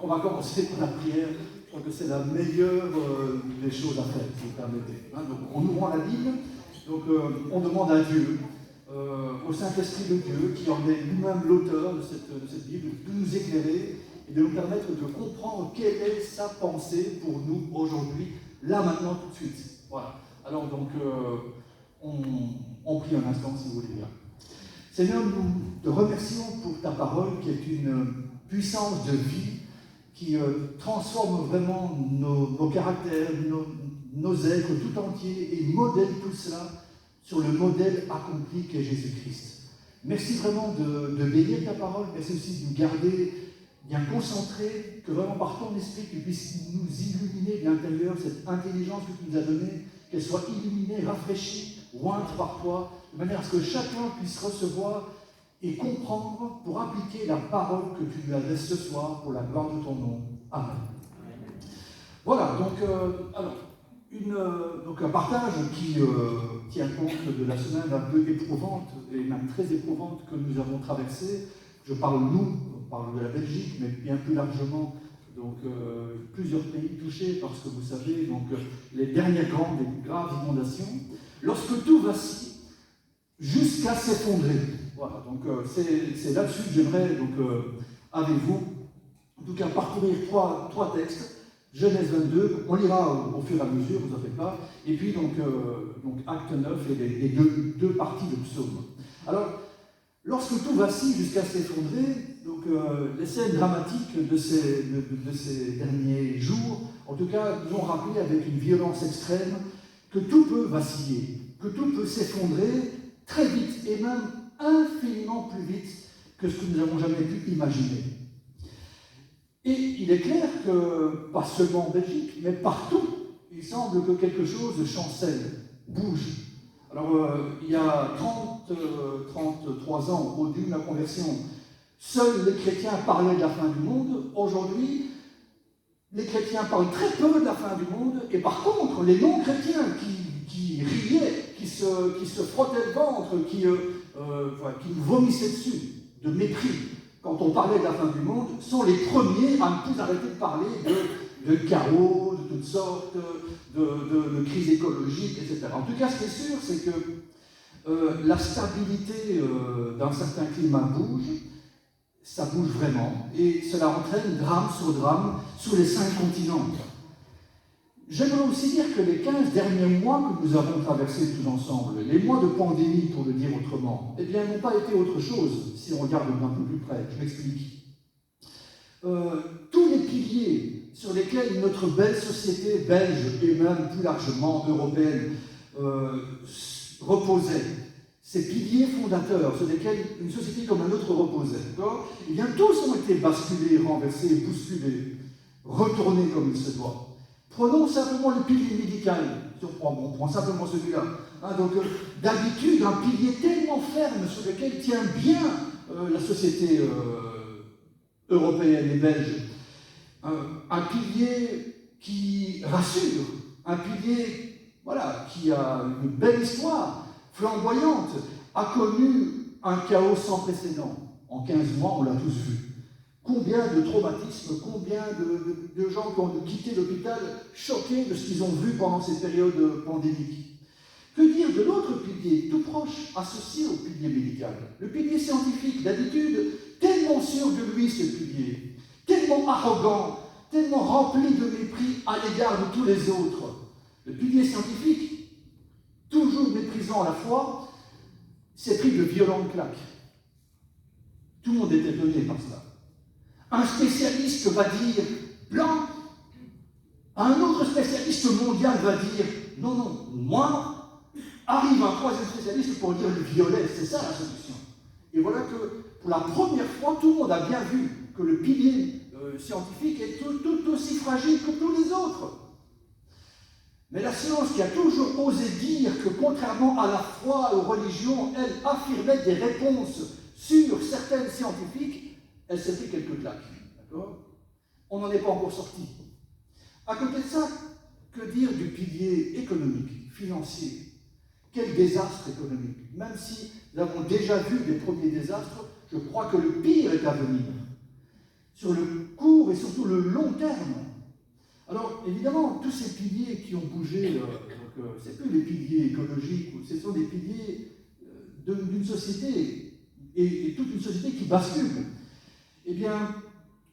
on va commencer par la prière. Je crois que c'est la meilleure des choses à faire, si vous permettez. Donc, on ouvre la Bible, donc on demande à Dieu, au Saint-Esprit de Dieu, qui en est lui-même l'auteur de cette Bible, de nous éclairer et de nous permettre de comprendre quelle est sa pensée pour nous aujourd'hui, là, maintenant, tout de suite. Voilà. Alors donc, on prie un instant, si vous voulez bien. Seigneur, nous te remercions pour ta parole qui est une puissance de vie qui transforme vraiment nos caractères, nos êtres tout entiers et modèle tout cela sur le modèle accompli qu'est Jésus-Christ. Merci vraiment de bénir ta parole, merci aussi de nous garder bien concentrés, que vraiment par ton esprit tu puisses nous illuminer de l'intérieur, cette intelligence que tu nous as donnée, qu'elle soit illuminée, rafraîchie, ointe par toi, de manière à ce que chacun puisse recevoir et comprendre pour appliquer la parole que tu lui adresses ce soir pour la gloire de ton nom. Amen. Voilà, donc un partage qui tient compte de la semaine un peu éprouvante, et même très éprouvante, que nous avons traversée. Je parle on parle de la Belgique, mais bien plus largement, donc plusieurs pays touchés, parce que vous savez, donc les dernières grandes et graves inondations, lorsque tout vacille, jusqu'à s'effondrer. Voilà, donc c'est là-dessus que j'aimerais, avec vous, en tout cas parcourir trois textes. Genèse 22, on lira au fur et à mesure, vous en faites pas, et puis donc Acte 9 et les deux parties de Psaume. Alors, lorsque tout vacille jusqu'à s'effondrer, donc les scènes dramatiques de ces derniers jours, en tout cas, nous ont rappelé avec une violence extrême que tout peut vaciller, que tout peut s'effondrer très vite, et même infiniment plus vite que ce que nous n'avons jamais pu imaginer. Et il est clair que, pas seulement en Belgique, mais partout, il semble que quelque chose chancelle, bouge. Alors, il y a 33 ans, au début de la conversion, seuls les chrétiens parlaient de la fin du monde. Aujourd'hui, les chrétiens parlent très peu de la fin du monde, et par contre, les non-chrétiens qui riaient, qui se frottaient le ventre, qui nous vomissaient dessus, de mépris, quand on parlait de la fin du monde, sont les premiers à ne plus arrêter de parler de chaos, de toutes sortes, de crises écologiques, etc. En tout cas, ce qui est sûr, c'est que la stabilité d'un certain climat bouge, ça bouge vraiment, et cela entraîne drame sur les 5 continents. J'aimerais aussi dire que les 15 derniers mois que nous avons traversés tous ensemble, les mois de pandémie pour le dire autrement, eh bien, n'ont pas été autre chose, si on regarde d'un peu plus près. Je m'explique. Tous les piliers sur lesquels notre belle société belge et même plus largement européenne reposait, ces piliers fondateurs sur lesquels une société comme la nôtre reposait, eh bien, tous ont été basculés, renversés, bousculés, retournés comme il se doit. Prenons simplement le pilier médical. On prend simplement celui-là. D'habitude, un pilier tellement ferme sur lequel tient bien la société européenne et belge. Un pilier qui rassure. Un pilier qui a une belle histoire, flamboyante, a connu un chaos sans précédent. En 15 mois, on l'a tous vu. Combien de traumatismes, combien de gens qui ont quitté l'hôpital choqués de ce qu'ils ont vu pendant ces périodes pandémiques. Que dire de l'autre pilier, tout proche, associé au pilier médical? Le pilier scientifique, d'habitude, tellement sûr de lui, ce pilier, tellement arrogant, tellement rempli de mépris à l'égard de tous les autres. Le pilier scientifique, toujours méprisant à la foi, s'est pris de violentes claques. Tout le monde est étonné par cela. Un spécialiste va dire blanc, un autre spécialiste mondial va dire non, moi, arrive un troisième spécialiste pour dire le violet, c'est ça la solution. Et voilà que pour la première fois, tout le monde a bien vu que le pilier scientifique est tout aussi fragile que tous les autres. Mais la science qui a toujours osé dire que contrairement à la foi et aux religions, elle affirmait des réponses sur certaines scientifiques, elle s'est pris quelques claques, d'accord? On n'en est pas encore sorti. À côté de ça, que dire du pilier économique, financier? Quel désastre économique! Même si nous avons déjà vu des premiers désastres, je crois que le pire est à venir. Sur le cours court et surtout le long terme. Alors, évidemment, tous ces piliers qui ont bougé, ce n'est plus les piliers écologiques, ce sont des piliers d'une société, et toute une société qui bascule. Eh bien,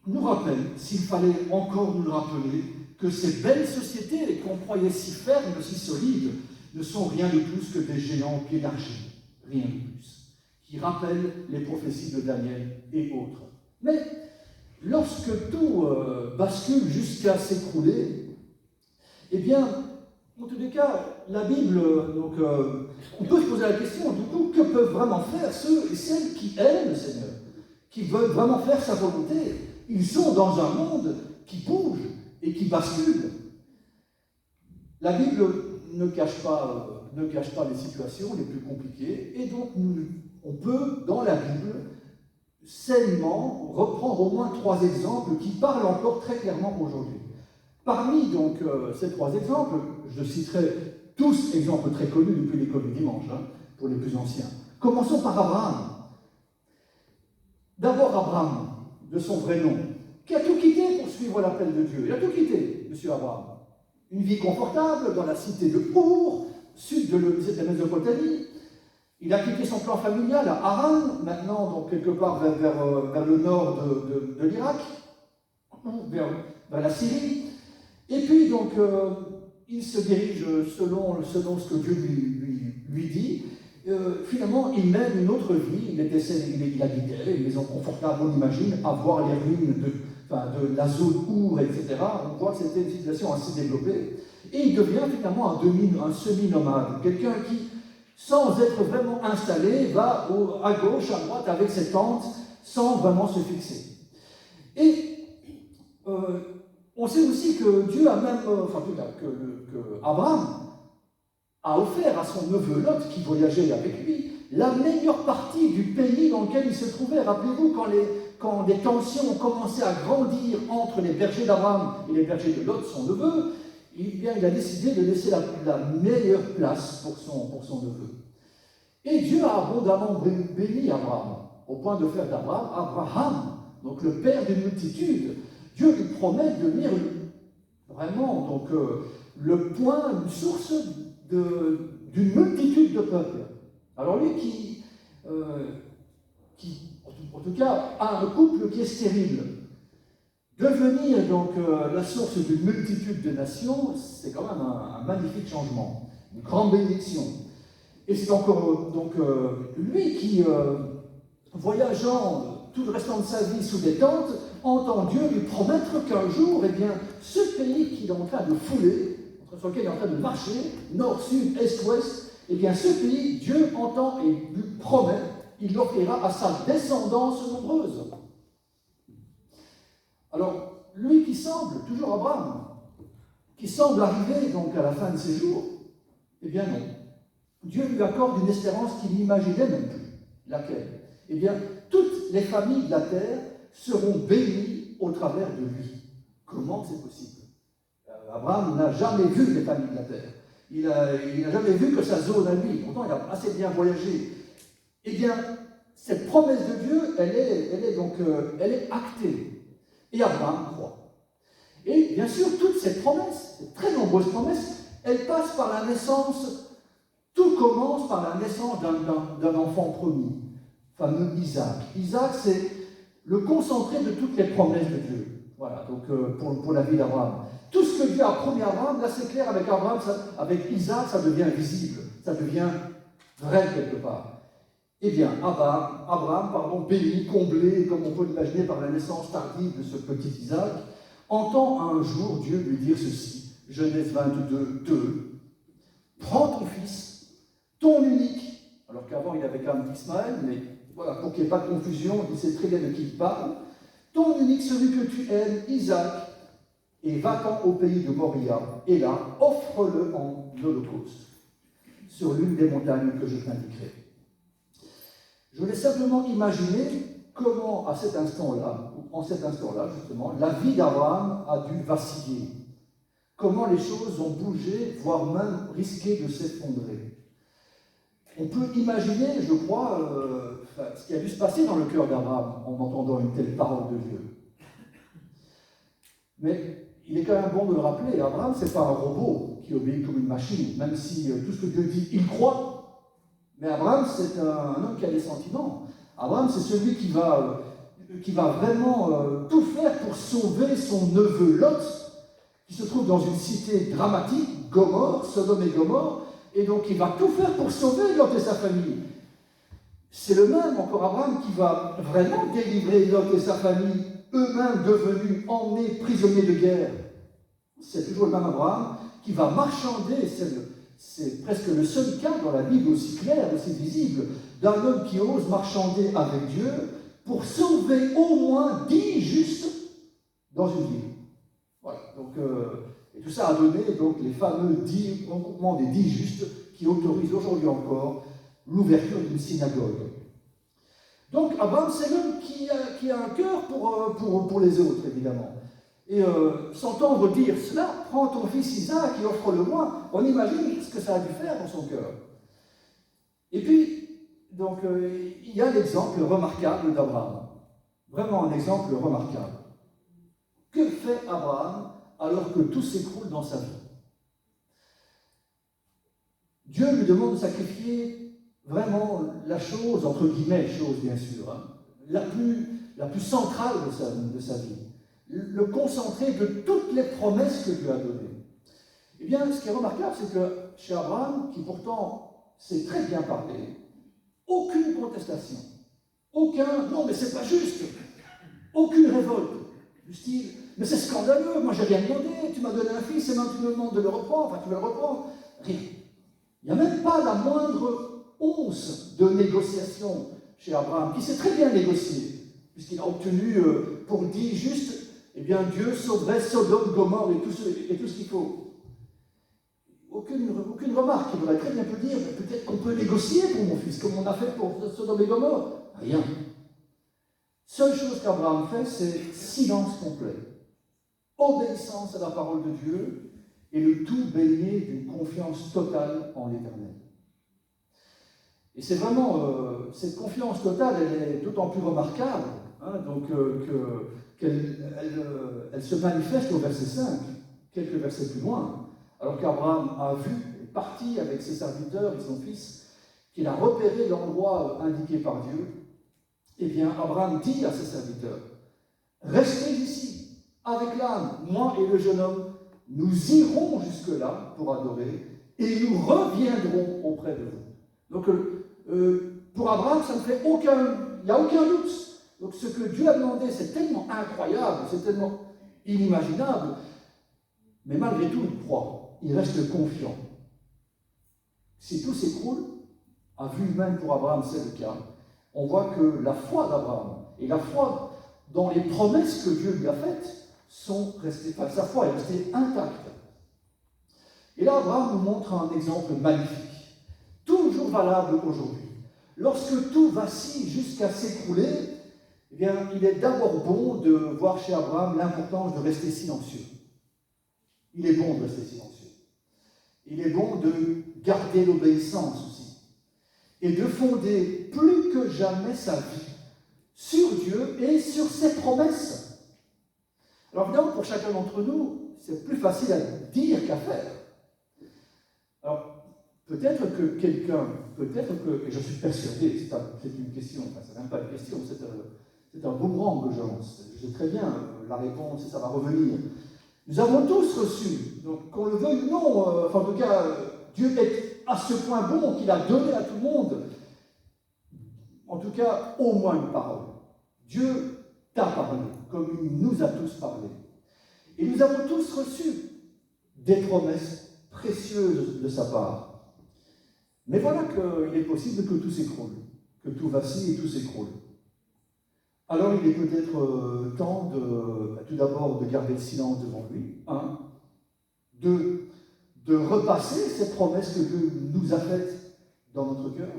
nous rappelle, s'il fallait encore nous le rappeler, que ces belles sociétés qu'on croyait si fermes, si solides, ne sont rien de plus que des géants pieds d'argile, rien de plus, qui rappellent les prophéties de Daniel et autres. Mais lorsque tout bascule jusqu'à s'écrouler, eh bien, en tous les cas, la Bible, on peut se poser la question, du coup, que peuvent vraiment faire ceux et celles qui aiment le Seigneur, qui veulent vraiment faire sa volonté? Ils sont dans un monde qui bouge et qui bascule. La Bible ne cache pas les situations les plus compliquées, et donc on peut, dans la Bible, sainement reprendre au moins 3 exemples qui parlent encore très clairement aujourd'hui. Parmi donc ces 3 exemples, je citerai tous exemples très connus depuis l'école du dimanche, pour les plus anciens. Commençons par Abraham. D'abord Abraham, de son vrai nom, qui a tout quitté pour suivre l'appel de Dieu. Il a tout quitté, M. Abraham. Une vie confortable dans la cité de Our, sud de la Mésopotamie. Il a quitté son plan familial à Haran, maintenant donc quelque part vers le nord de l'Irak, vers la Syrie. Et puis donc il se dirige selon ce que Dieu lui dit. Finalement, il mène une autre vie. Il habitait une maison confortable, on imagine, à voir les ruines de la zone Our, etc. On voit que c'était une situation assez développée. Et il devient finalement un semi-nomade, quelqu'un qui, sans être vraiment installé, va à gauche, à droite, avec ses tentes, sans vraiment se fixer. Et on sait aussi que Dieu a même, que Abraham a offert à son neveu Lot, qui voyageait avec lui, la meilleure partie du pays dans lequel il se trouvait. Rappelez-vous, quand les tensions ont commencé à grandir entre les bergers d'Abraham et les bergers de Lot, son neveu, il a décidé de laisser la meilleure place pour son neveu. Et Dieu a abondamment béni Abraham, au point de faire d'Abraham Abraham, donc le père d'une multitude. Dieu lui promet de devenir vraiment le point, une source d'une multitude de peuples. Alors lui qui en tout cas a un couple qui est stérile, devenir donc la source d'une multitude de nations, c'est quand même un magnifique changement, une grande bénédiction. Et c'est encore lui qui, voyageant tout le restant de sa vie sous des tentes, entend Dieu lui promettre qu'un jour, eh bien, ce pays qu'il est en train de fouler, sur lequel il est en train de marcher, nord, sud, est, ouest, eh bien ce pays, Dieu entend et lui promet, il l'offrira à sa descendance nombreuse. Alors, lui qui semble, toujours Abraham, qui semble arriver donc à la fin de ses jours, eh bien non. Dieu lui accorde une espérance qu'il n'imaginait même plus. Laquelle? Eh bien, toutes les familles de la terre seront bénies au travers de lui. Comment c'est possible? Abraham n'a jamais vu les familles de la terre. Il n'a jamais vu que sa zone à lui. Pourtant, il a assez bien voyagé. Eh bien, cette promesse de Dieu, elle est actée. Et Abraham croit. Et bien sûr, toutes ces promesses, ces très nombreuses promesses, elles passent par la naissance. Tout commence par la naissance d'un enfant promis, fameux Isaac. Isaac, c'est le concentré de toutes les promesses de Dieu. Voilà, donc pour la vie d'Abraham. Tout ce que Dieu a promis à Abraham, là c'est clair, avec Abraham, avec Isaac, ça devient visible, ça devient vrai quelque part. Eh bien, Abraham, béni, comblé, comme on peut l'imaginer par la naissance tardive de ce petit Isaac, entend un jour Dieu lui dire ceci, Genèse 22, 2, prends ton fils, ton unique, alors qu'avant il avait quand même Ismaël, mais voilà, pour qu'il n'y ait pas de confusion, il sait très bien de qui il parle, ton unique, celui que tu aimes, Isaac, et va-t'en au pays de Moria, et là, offre-le en holocauste, sur l'une des montagnes que je t'indiquerai. Je voulais simplement imaginer comment, en cet instant-là, justement, la vie d'Abraham a dû vaciller. Comment les choses ont bougé, voire même risqué de s'effondrer. On peut imaginer, je crois, ce qui a dû se passer dans le cœur d'Abraham en entendant une telle parole de Dieu. Mais il est quand même bon de le rappeler, Abraham, ce n'est pas un robot qui obéit comme une machine, même si tout ce que Dieu dit, il croit. Mais Abraham, c'est un homme qui a des sentiments. Abraham, c'est celui qui va vraiment tout faire pour sauver son neveu Lot, qui se trouve dans une cité dramatique, Gomorrhe, Sodome et Gomorrhe, et donc il va tout faire pour sauver Lot et sa famille. C'est le même, encore Abraham, qui va vraiment délivrer Lot et sa famille, eux-mêmes devenus emmenés prisonniers de guerre. C'est toujours le même Abraham qui va marchander, c'est presque le seul cas dans la Bible aussi clair, aussi visible, d'un homme qui ose marchander avec Dieu pour sauver au moins 10 justes dans une ville. Voilà, donc, et tout ça a donné donc, les fameux regroupements des 10 justes qui autorisent aujourd'hui encore l'ouverture d'une synagogue. Donc Abraham, c'est l'homme qui a un cœur pour les autres, évidemment. Et s'entendre dire cela, prends ton fils Isaac et offre-le-moi, on imagine ce que ça a dû faire dans son cœur. Et puis, donc, il y a l'exemple remarquable d'Abraham. Vraiment un exemple remarquable. Que fait Abraham alors que tout s'écroule dans sa vie? Dieu lui demande de sacrifier vraiment la chose, entre guillemets, chose bien sûr, hein, la plus centrale de sa vie. Le concentré de toutes les promesses que Dieu a données. Eh bien, ce qui est remarquable, c'est que chez Abraham, qui pourtant sait très bien parler, aucune contestation, non mais c'est pas juste, aucune révolte, du style, mais c'est scandaleux, moi j'ai rien demandé, tu m'as donné un fils et maintenant tu me demandes de le reprendre, enfin tu veux le reprendre, rien. Il n'y a même pas la moindre once de négociation chez Abraham, qui sait très bien négocier, puisqu'il a obtenu pour 10 justes, eh bien Dieu sauverait Sodome, Gomorrhe et tout ce qu'il faut. Aucune remarque, il aurait très bien pu dire, peut-être qu'on peut négocier pour mon fils, comme on a fait pour Sodome et Gomorrhe. Rien. Seule chose qu'Abraham fait, c'est silence complet. Obéissance à la parole de Dieu, et le tout baigné d'une confiance totale en l'Éternel. Et c'est vraiment, cette confiance totale, elle est d'autant plus remarquable, hein, donc, qu'elle se manifeste au verset 5, quelques versets plus loin, alors qu'Abraham a vu, est parti avec ses serviteurs et son fils, qu'il a repéré l'endroit indiqué par Dieu. Eh bien, Abraham dit à ses serviteurs, « Restez ici, avec l'âne, moi et le jeune homme, nous irons jusque-là pour adorer, et nous reviendrons auprès de vous. » Donc, pour Abraham, ça ne fait il n'y a aucun doute. Donc, ce que Dieu a demandé, c'est tellement incroyable, c'est tellement inimaginable, mais malgré tout, il croit, il reste confiant. Si tout s'écroule, à vue humaine pour Abraham, c'est le cas, on voit que la foi d'Abraham et la foi dans les promesses que Dieu lui a faites sont restées, enfin, sa foi est restée intacte. Et là, Abraham nous montre un exemple magnifique, toujours valable aujourd'hui. Lorsque tout vacille jusqu'à s'écrouler, eh bien, il est d'abord bon de voir chez Abraham l'importance de rester silencieux. Il est bon de rester silencieux. Il est bon de garder l'obéissance aussi. Et de fonder plus que jamais sa vie sur Dieu et sur ses promesses. Alors évidemment, pour chacun d'entre nous, c'est plus facile à dire qu'à faire. Alors, peut-être que, et je suis persuadé, c'est une question, enfin, c'est même pas une question, c'est un boomerang que je lance. Je sais très bien la réponse et ça va revenir. Nous avons tous reçu, donc qu'on le veuille ou non, enfin en tout cas, Dieu est à ce point bon qu'il a donné à tout le monde, en tout cas, au moins une parole. Dieu t'a parlé, comme il nous a tous parlé. Et nous avons tous reçu des promesses précieuses de sa part. Mais voilà qu'il est possible que tout s'écroule, que tout vacille et tout s'écroule. Alors il est peut-être temps tout d'abord de garder le silence devant lui, de repasser ces promesses que Dieu nous a faites dans notre cœur,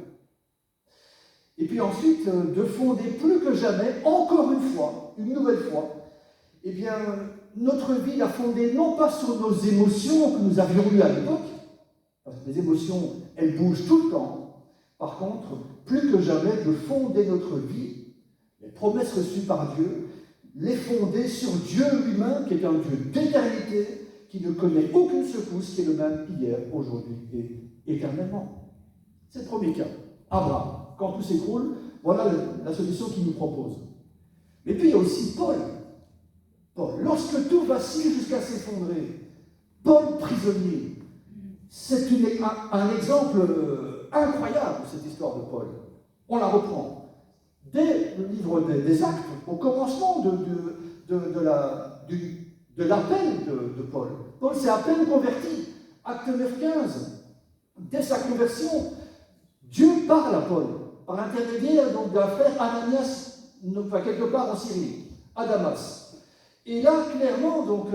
et puis ensuite de fonder plus que jamais, encore une nouvelle fois, eh bien, notre vie la fonder non pas sur nos émotions que nous avions eues à l'époque, parce que les émotions, elles bougent tout le temps. Par contre, plus que jamais, de fonder notre vie, les promesses reçues par Dieu, les fonder sur Dieu lui-même, qui est un Dieu d'éternité, qui ne connaît aucune secousse, qui est le même hier, aujourd'hui et éternellement. C'est le premier cas. Abraham. Quand tout s'écroule, voilà la solution qu'il nous propose. Et puis il y a aussi Paul. Lorsque tout vacille jusqu'à s'effondrer, Paul prisonnier. C'est un exemple incroyable, cette histoire de Paul. On la reprend. Dès le livre des Actes, au commencement de l'appel de Paul. Paul s'est à peine converti. Acte 9-15. Dès sa conversion, Dieu parle à Paul, par l'intermédiaire donc de l'affaire Ananias, quelque part en Syrie, à Damas. Et là, clairement, donc,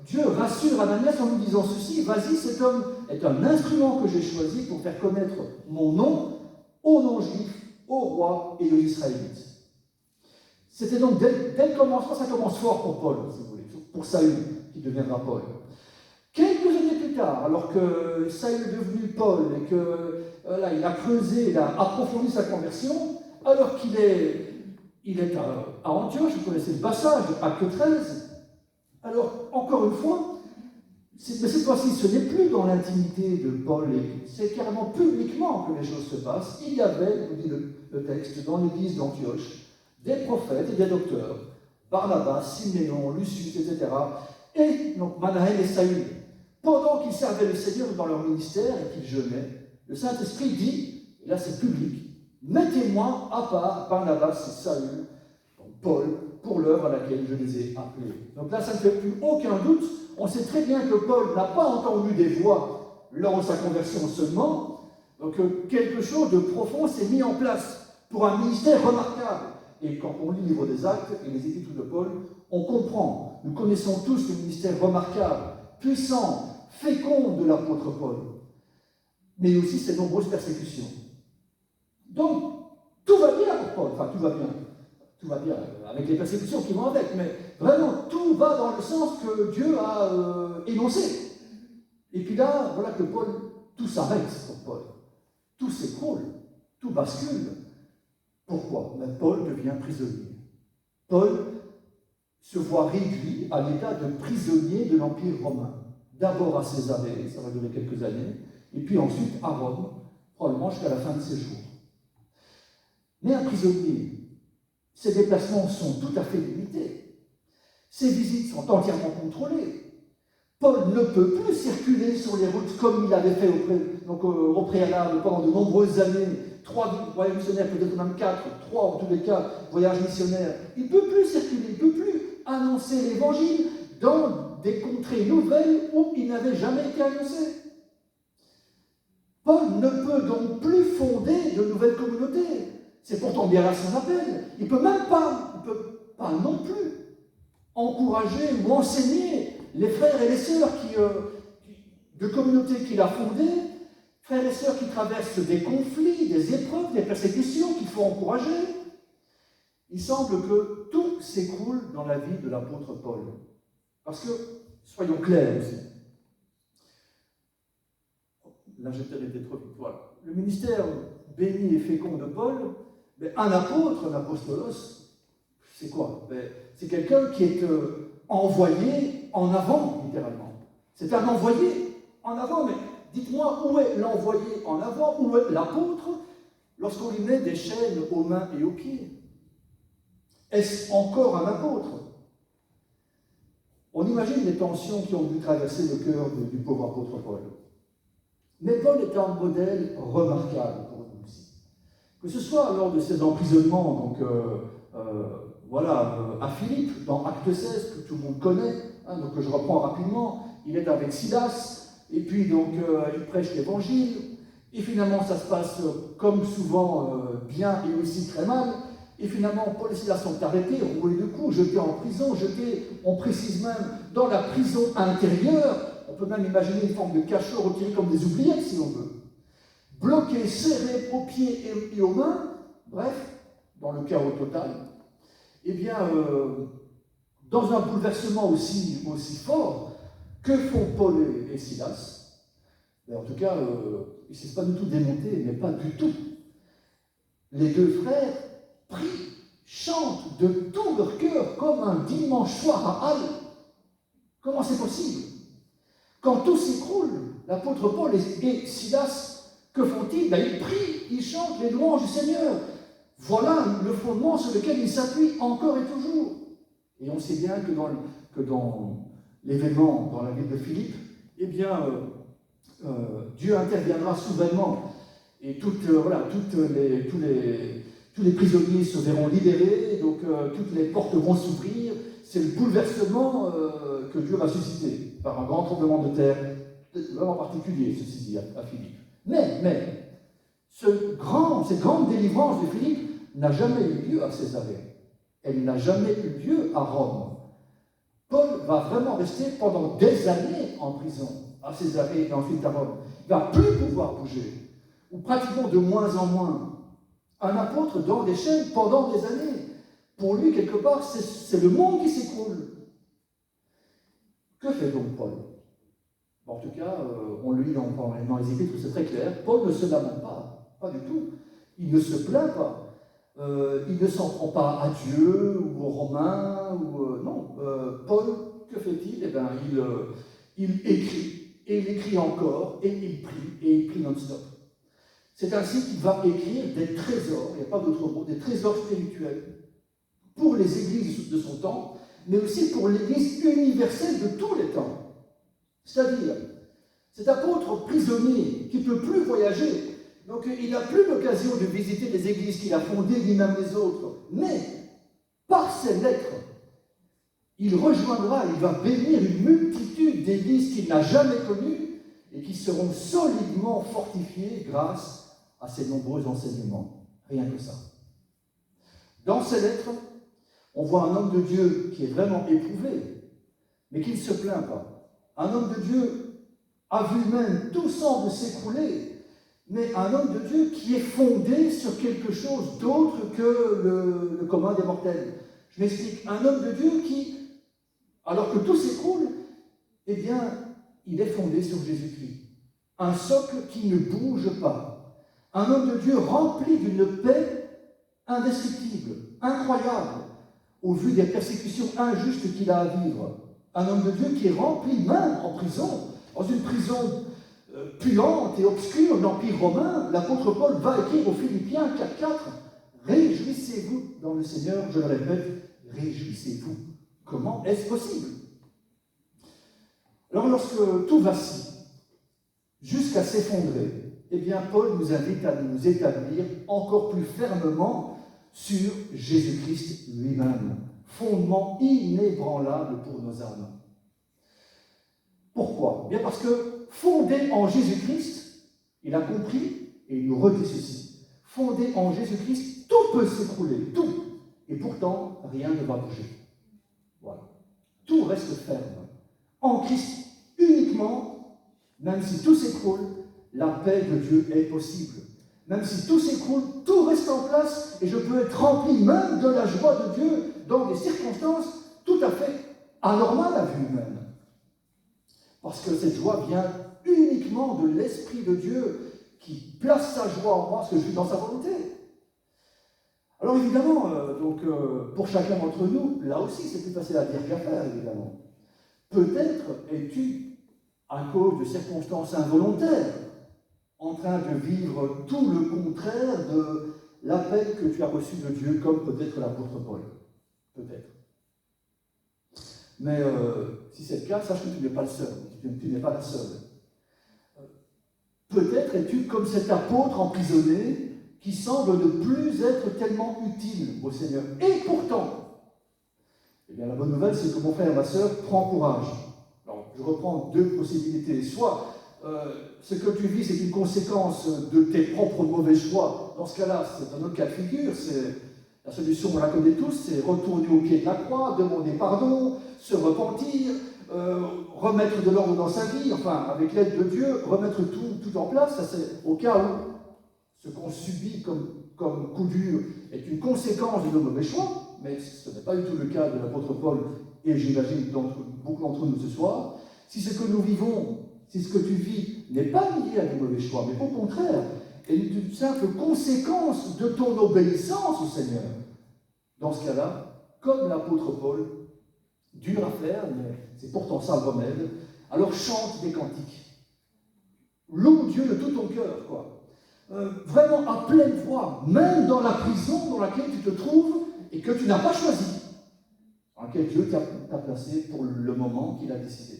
Dieu rassure Ananias en lui disant ceci: vas-y, cet homme est un instrument que j'ai choisi pour faire connaître mon nom aux non-juifs, aux rois et aux Israélites. C'était donc, dès le commencement, ça commence fort pour Paul, si vous voulez, pour Saül, qui deviendra Paul. Quelques années plus tard, alors que Saül est devenu Paul et que il a creusé, il a approfondi sa conversion, alors qu'il est à Antioche, vous connaissez le passage, Acte 13. Alors, encore une fois, mais cette fois-ci, ce n'est plus dans l'intimité de Paul, c'est carrément publiquement que les choses se passent. Il y avait, vous dit le texte, dans l'église d'Antioche, des prophètes et des docteurs, Barnabas, Siméon, Lucius, etc. Et donc Manahen et Saül. Pendant qu'ils servaient le Seigneur dans leur ministère et qu'ils jeûnaient, le Saint-Esprit dit, et là c'est public, mettez-moi à part Barnabas et Saül, donc Paul, pour l'œuvre à laquelle je les ai appelés. Donc là, ça ne fait plus aucun doute. On sait très bien que Paul n'a pas entendu des voix lors de sa conversion seulement. Donc quelque chose de profond s'est mis en place pour un ministère remarquable. Et quand on lit le livre des Actes et les Épîtres de Paul, on comprend. Nous connaissons tous le ministère remarquable, puissant, fécond de l'apôtre Paul, mais aussi ses nombreuses persécutions. Donc, tout va bien pour Paul. Enfin, tout va bien avec les persécutions qui vont avec, mais vraiment, tout va dans le sens que Dieu a énoncé. Et puis là, voilà que Paul, tout s'arrête pour Paul. Tout s'écroule, tout bascule. Pourquoi? Paul devient prisonnier. Paul se voit réduit à l'état de prisonnier de l'Empire romain. D'abord à Césarée, ça va durer quelques années, et puis ensuite à Rome, probablement jusqu'à la fin de ses jours. Mais un prisonnier, ses déplacements sont tout à fait limités. Ses visites sont entièrement contrôlées. Paul ne peut plus circuler sur les routes comme il avait fait au préalable pendant de nombreuses années. 3 voyages missionnaires, peut-être même 4, 3 en tous les cas, voyages missionnaires. Il ne peut plus circuler, il ne peut plus annoncer l'évangile dans des contrées nouvelles où il n'avait jamais été annoncé. Paul ne peut donc plus fonder de nouvelles communautés. C'est pourtant bien là son appel. Il ne peut pas non plus encourager ou enseigner les frères et les sœurs de communautés qu'il a fondées, frères et sœurs qui traversent des conflits, des épreuves, des persécutions qu'il faut encourager. Il semble que tout s'écroule dans la vie de l'apôtre Paul. Parce que, soyons clairs aussi, là j'ai peut-être été trop vite, voilà. Le ministère béni et fécond de Paul, mais un apôtre, un apostolos, c'est quoi? C'est quelqu'un qui est envoyé en avant, littéralement. C'est un envoyé en avant, mais dites-moi, où est l'envoyé en avant, où est l'apôtre, lorsqu'on lui met des chaînes aux mains et aux pieds? Est-ce encore un apôtre? On imagine les tensions qui ont dû traverser le cœur du pauvre apôtre Paul. Mais Paul est un modèle remarquable pour nous aussi. Que ce soit lors de ses emprisonnements, à Philippe, dans Acte 16, que tout le monde connaît, donc je reprends rapidement, il est avec Silas, et puis donc il prêche l'évangile, et finalement ça se passe comme souvent bien et aussi très mal, et finalement Paul et Silas sont arrêtés, roulés de coups, jetés en prison, on précise même dans la prison intérieure. On peut même imaginer une forme de cachot retiré comme des oubliettes, si on veut. Bloqués, serrés aux pieds et aux mains, bref, dans le chaos total. Eh bien, dans un bouleversement aussi fort, que font Paul et Silas? En tout cas, ils ne s'est pas du tout démonté, mais pas du tout. Les deux frères prient chantent de tout leur cœur comme un dimanche soir à Halle. Comment c'est possible? Quand tout s'écroule, l'apôtre Paul et Silas, que font-ils? Ils prient, ils chantent les louanges du Seigneur. Voilà le fondement sur lequel ils s'appuient encore et toujours. Et on sait bien que dans l'événement dans la ville de Philippe, eh bien, Dieu interviendra soudainement et tous les prisonniers se verront libérés, donc toutes les portes vont s'ouvrir. C'est le bouleversement que Dieu va susciter par un grand tremblement de terre, vraiment particulier, ceci dit, à Philippe. Mais cette grande délivrance de Philippe n'a jamais eu lieu à Césarée. Elle n'a jamais eu lieu à Rome. Paul va vraiment rester pendant des années en prison à Césarée et ensuite à Rome. Il ne va plus pouvoir bouger, ou pratiquement de moins en moins. Un apôtre dans des chaînes pendant des années. Pour lui, quelque part, c'est le monde qui s'écroule. Que fait donc Paul? En tout cas, on le lit dans les Épîtres, c'est très clair. Paul ne se lamente pas du tout. Il ne se plaint pas. Il ne s'en prend pas à Dieu ou aux Romains. Non. Paul, que fait-il? Eh bien, il écrit, et il écrit encore, et il prie non-stop. C'est ainsi qu'il va écrire des trésors, il n'y a pas d'autre mot, des trésors spirituels pour les églises de son temps, mais aussi pour l'église universelle de tous les temps. C'est-à-dire, cet apôtre prisonnier qui ne peut plus voyager, donc il n'a plus l'occasion de visiter les églises qu'il a fondées, ni même les autres, mais par ses lettres, il va bénir une multitude d'églises qu'il n'a jamais connues et qui seront solidement fortifiées grâce à ses nombreux enseignements. Rien que ça. Dans ces lettres, on voit un homme de Dieu qui est vraiment éprouvé, mais qui ne se plaint pas. Un homme de Dieu, à vue même, tout semble s'écrouler, mais un homme de Dieu qui est fondé sur quelque chose d'autre que le commun des mortels. Je m'explique. Un homme de Dieu qui, alors que tout s'écroule, eh bien, il est fondé sur Jésus-Christ. Un socle qui ne bouge pas. Un homme de Dieu rempli d'une paix indescriptible, incroyable, au vu des persécutions injustes qu'il a à vivre. Un homme de Dieu qui est rempli même en prison, dans une prison puante et obscure de l'Empire romain. L'apôtre Paul va écrire aux Philippiens 4.4 « Réjouissez-vous dans le Seigneur », je le répète, réjouissez-vous. Comment est-ce possible? Alors lorsque tout vacille, jusqu'à s'effondrer, eh bien Paul nous invite à nous établir encore plus fermement sur Jésus-Christ lui-même, fondement inébranlable pour nos âmes. Pourquoi? Bien parce que fondé en Jésus-Christ, il a compris et il nous redit ceci. Fondé en Jésus-Christ, tout peut s'écrouler, tout. Et pourtant, rien ne va bouger. Voilà. Tout reste ferme. En Christ uniquement, même si tout s'écroule, la paix de Dieu est possible. Même si tout s'écroule, tout reste en place et je peux être rempli même de la joie de Dieu dans des circonstances tout à fait anormales à vue humaine. Parce que cette joie vient uniquement de l'Esprit de Dieu qui place sa joie en moi parce que je suis dans sa volonté. Alors évidemment, pour chacun d'entre nous, là aussi c'est plus facile à dire qu'à faire, évidemment. Peut-être es-tu, à cause de circonstances involontaires, en train de vivre tout le contraire de l'appel que tu as reçu de Dieu, comme peut-être l'apôtre Paul. Peut-être. Mais si c'est le cas, sache que tu n'es pas le seul. Tu n'es pas la seule. Peut-être es-tu comme cet apôtre emprisonné qui semble ne plus être tellement utile au Seigneur. Et pourtant, eh bien, la bonne nouvelle, c'est que mon frère et ma sœur, prends courage. Alors, je reprends deux possibilités. Soit ce que tu vis, c'est une conséquence de tes propres mauvais choix. Dans ce cas-là, c'est un autre cas de figure. La solution, on la connaît tous, c'est retourner au pied de la croix, demander pardon, se repentir, remettre de l'ordre dans sa vie, enfin, avec l'aide de Dieu, remettre tout en place. Ça, c'est au cas où ce qu'on subit comme coup dur est une conséquence de nos mauvais choix, mais ce n'est pas du tout le cas de l'apôtre Paul, et j'imagine beaucoup d'entre nous ce soir. Si ce que nous vivons, si ce que tu vis n'est pas lié à des mauvais choix, mais au contraire, est une simple conséquence de ton obéissance au Seigneur, Dans ce cas-là, comme l'apôtre Paul, dur à faire, mais c'est pourtant ça le remède, alors chante des cantiques. Loue Dieu de tout ton cœur, quoi. Vraiment à pleine voix, même dans la prison dans laquelle tu te trouves et que tu n'as pas choisi, dans laquelle Dieu t'a placé pour le moment qu'il a décidé.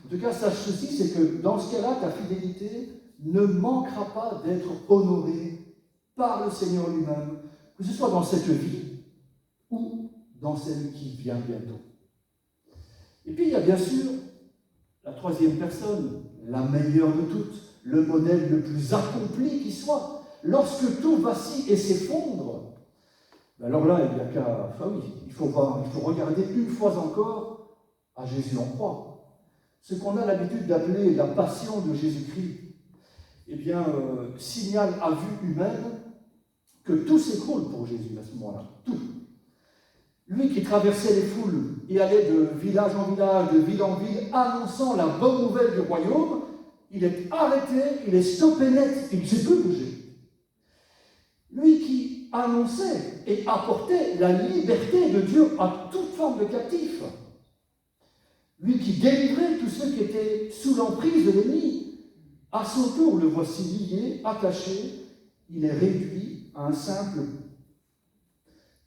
En tout cas, sache ceci, c'est que dans ce cas-là, ta fidélité ne manquera pas d'être honorée par le Seigneur lui-même, que ce soit dans cette vie ou dans celle qui vient bientôt. Et puis, il y a bien sûr la troisième personne, la meilleure de toutes, le modèle le plus accompli qui soit. Lorsque tout vacille et s'effondre, alors là, il n'y a qu'à... Enfin oui, il faut regarder une fois encore à Jésus en croix. Ce qu'on a l'habitude d'appeler la passion de Jésus-Christ, eh bien, signale à vue humaine que tout s'écroule pour Jésus à ce moment-là. Tout. Lui qui traversait les foules et allait de village en village, de ville en ville, annonçant la bonne nouvelle du royaume, il est arrêté, il est stoppé net, il ne sait plus bouger. Lui qui annonçait et apportait la liberté de Dieu à toute forme de captif. Lui qui délivrait tous ceux qui étaient sous l'emprise de l'ennemi. À son tour, le voici lié, attaché, il est réduit à un simple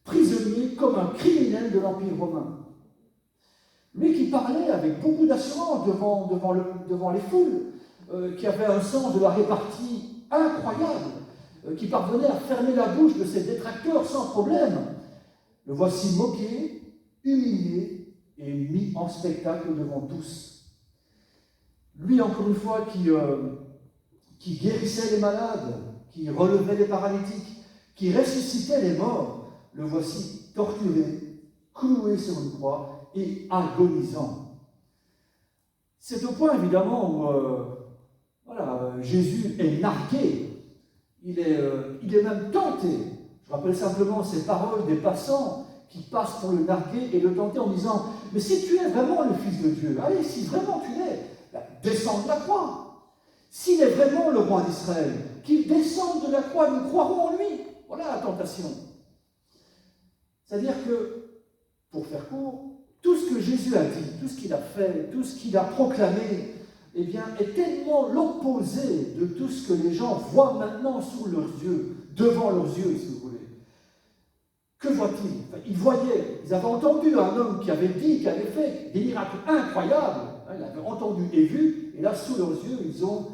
prisonnier comme un criminel de l'Empire romain. Lui qui parlait avec beaucoup d'assurance devant les foules, qui avait un sens de la répartie incroyable, qui parvenait à fermer la bouche de ses détracteurs sans problème. Le voici moqué, humilié et mis en spectacle devant tous. Lui, encore une fois, qui guérissait les malades, qui relevait les paralytiques, qui ressuscitait les morts, le voici torturé, cloué sur une croix et agonisant. C'est au point, évidemment, où Jésus est nargué. Il est même tenté. Je rappelle simplement ces paroles des passants qui passent pour le narguer et le tenter en disant « Mais si tu es vraiment le Fils de Dieu, allez, si vraiment tu l'es, descends de la croix. S'il est vraiment le roi d'Israël, qu'il descende de la croix, nous croirons en lui. » Voilà la tentation. C'est-à-dire que, pour faire court, tout ce que Jésus a dit, tout ce qu'il a fait, tout ce qu'il a proclamé, eh bien, est tellement l'opposé de tout ce que les gens voient maintenant sous leurs yeux, devant leurs yeux, si vous voulez. Que voient-ils ? Ils voyaient, ils avaient entendu un homme qui avait dit, qui avait fait des miracles incroyables. Ils l'avaient entendu et vu, et là, sous leurs yeux, ils ont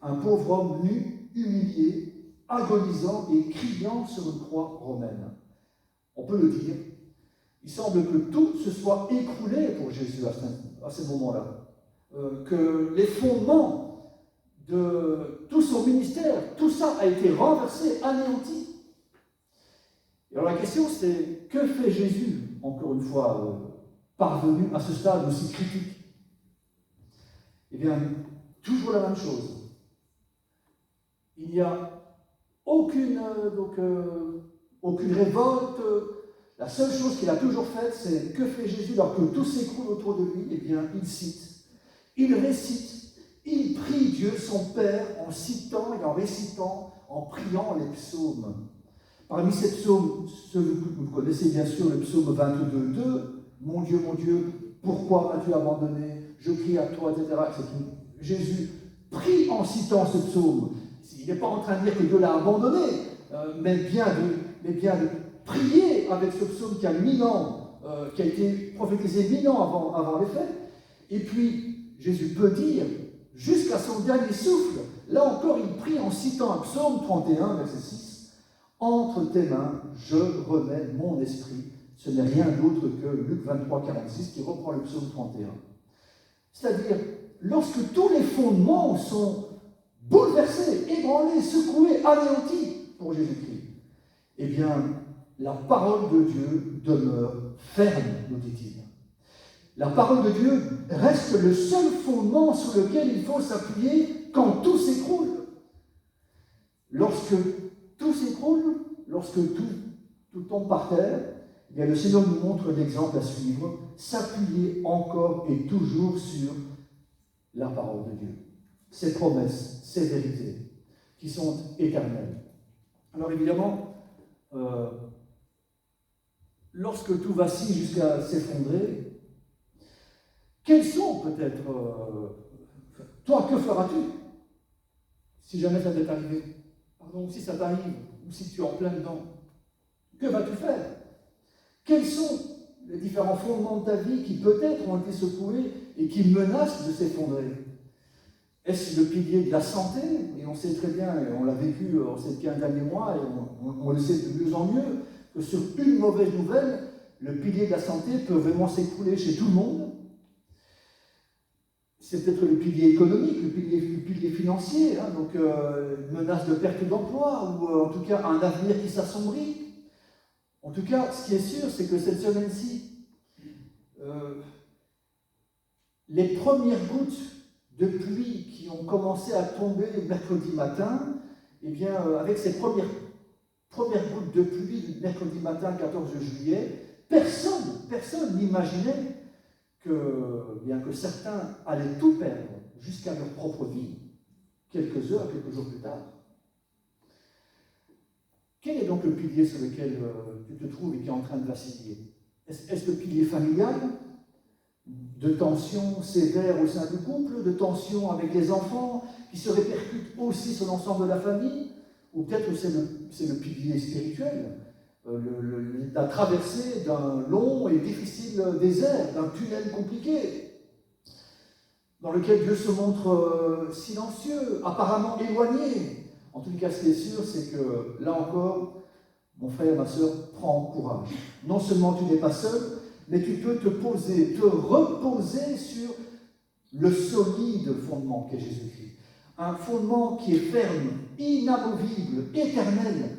un pauvre homme nu, humilié, agonisant et criant sur une croix romaine. On peut le dire. Il semble que tout se soit écroulé pour Jésus à ce moment-là. Que les fondements de tout son ministère, tout ça a été renversé, anéanti. Et alors la question c'est, que fait Jésus, encore une fois, parvenu à ce stade aussi critique ? Eh bien, toujours la même chose. Il n'y a aucune révolte. La seule chose qu'il a toujours faite, c'est que fait Jésus alors que tout s'écroule autour de lui ? Eh bien, il cite, il récite, il prie Dieu, son Père, en citant et en récitant, en priant les psaumes. Parmi ces psaumes, ceux que vous connaissez bien sûr, le psaume 22, mon Dieu, pourquoi m'as-tu abandonné ? Je crie à toi, etc. Jésus prie en citant ce psaume. Il n'est pas en train de dire que Dieu l'a abandonné, mais bien de prier avec ce psaume qui a 1000 ans, qui a été prophétisé 1000 ans avant les faits. Et puis, Jésus peut dire, jusqu'à son dernier souffle, là encore, il prie en citant un psaume 31, verset 6, « Entre tes mains, je remets mon esprit ». Ce n'est rien d'autre que Luc 23, 46, qui reprend le psaume 31. C'est-à-dire, lorsque tous les fondements sont bouleversés, ébranlés, secoués, anéantis pour Jésus-Christ, eh bien, la parole de Dieu demeure ferme, nous dit-il. La parole de Dieu reste le seul fondement sur lequel il faut s'appuyer quand tout s'écroule. Lorsque tout s'écroule, lorsque tout tombe par terre, eh bien, le Seigneur nous montre l'exemple à suivre, s'appuyer encore et toujours sur la parole de Dieu. Ses promesses, ses vérités, qui sont éternelles. Alors évidemment, lorsque tout vacille jusqu'à s'effondrer, quels sont peut-être... toi, que feras-tu si jamais ça t'est arrivé? Pardon, si ça t'arrive, ou si tu es en plein dedans, que vas-tu faire? Quels sont les différents fondements de ta vie qui peut-être ont été secoués et qui menacent de s'effondrer? Est-ce le pilier de la santé? Et on sait très bien, et on l'a vécu en ces 15 derniers mois, et on le sait de mieux en mieux, que sur une mauvaise nouvelle, le pilier de la santé peut vraiment s'écrouler chez tout le monde. C'est peut-être le pilier économique, le pilier financier, hein, donc une menace de perte d'emploi, ou en tout cas un avenir qui s'assombrit. En tout cas, ce qui est sûr, c'est que cette semaine-ci, les premières gouttes de pluie qui ont commencé à tomber mercredi matin, eh bien, avec ces premières gouttes de pluie du mercredi matin, 14 juillet, personne n'imaginait que certains allaient tout perdre jusqu'à leur propre vie, quelques heures, quelques jours plus tard. Quel est donc le pilier sur lequel tu te trouves et qui est en train de vaciller? Est-ce le pilier familial, de tensions sévères au sein du couple, de tensions avec les enfants, qui se répercutent aussi sur l'ensemble de la famille? Ou peut-être que c'est le pilier spirituel, la traversée d'un long et difficile désert, d'un tunnel compliqué, dans lequel Dieu se montre silencieux, apparemment éloigné. En tout cas, ce qui est sûr, c'est que, là encore, mon frère, ma sœur, prends courage. Non seulement tu n'es pas seul, mais tu peux te reposer sur le solide fondement qu'est Jésus-Christ. Un fondement qui est ferme, inamovible, éternel.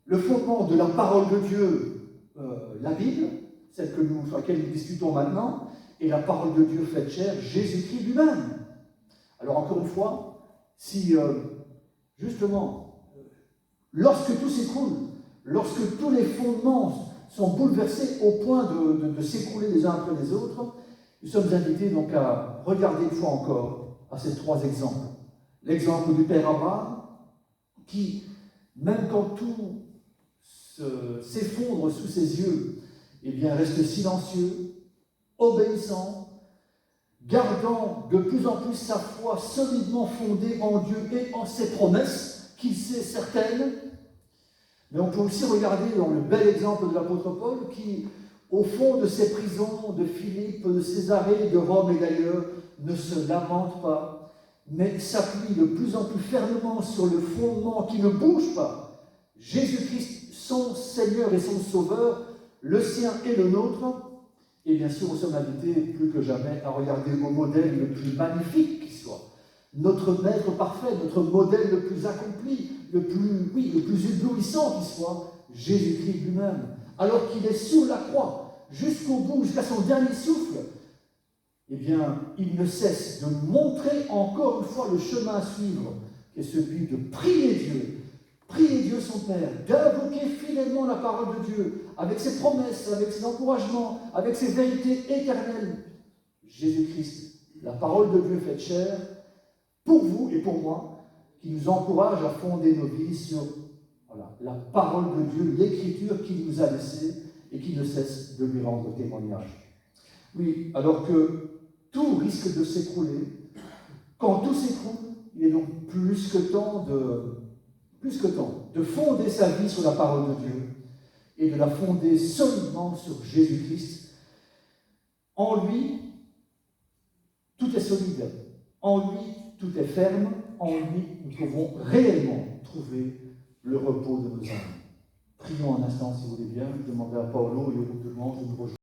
Le fondement de la parole de Dieu, la Bible, celle sur laquelle nous discutons maintenant, et la parole de Dieu faite chair, Jésus-Christ lui-même. Alors encore une fois, si justement, lorsque tout s'écroule, lorsque tous les fondements sont bouleversés au point de s'écrouler les uns après les autres, nous sommes invités donc à regarder une fois encore à ces trois exemples. L'exemple du Père Abraham, qui, même quand tout s'effondre sous ses yeux, eh bien, reste silencieux, obéissant, gardant de plus en plus sa foi solidement fondée en Dieu et en ses promesses, qu'il sait certaines. Mais on peut aussi regarder dans le bel exemple de l'apôtre Paul, qui, au fond de ses prisons, de Philippe, de Césarée, de Rome et d'ailleurs, ne se lamente pas, mais s'appuie de plus en plus fermement sur le fondement qui ne bouge pas. Jésus-Christ, son Seigneur et son Sauveur, le sien et le nôtre. Et bien sûr, nous sommes invités plus que jamais à regarder au modèle le plus magnifique qui soit. Notre maître parfait, notre modèle le plus accompli, le plus éblouissant qui soit, Jésus-Christ lui-même. Alors qu'il est sur la croix, jusqu'au bout, jusqu'à son dernier souffle, eh bien, il ne cesse de montrer encore une fois le chemin à suivre, qui est celui de prier Dieu son Père, d'invoquer fidèlement la parole de Dieu, avec ses promesses, avec ses encouragements, avec ses vérités éternelles. Jésus-Christ, la parole de Dieu faite chair, pour vous et pour moi, qui nous encourage à fonder nos vies sur la parole de Dieu, l'écriture qu'il nous a laissée et qui ne cesse de lui rendre témoignage. Oui, alors que tout risque de s'écrouler, quand tout s'écroule, il est donc plus que temps de fonder sa vie sur la parole de Dieu et de la fonder solidement sur Jésus-Christ. En lui, tout est solide. En lui, tout est ferme. En lui, nous pouvons réellement trouver le repos de nos âmes. Prions un instant, si vous voulez bien. Je demanderai à Paolo et au groupe de membres de nous rejoindre.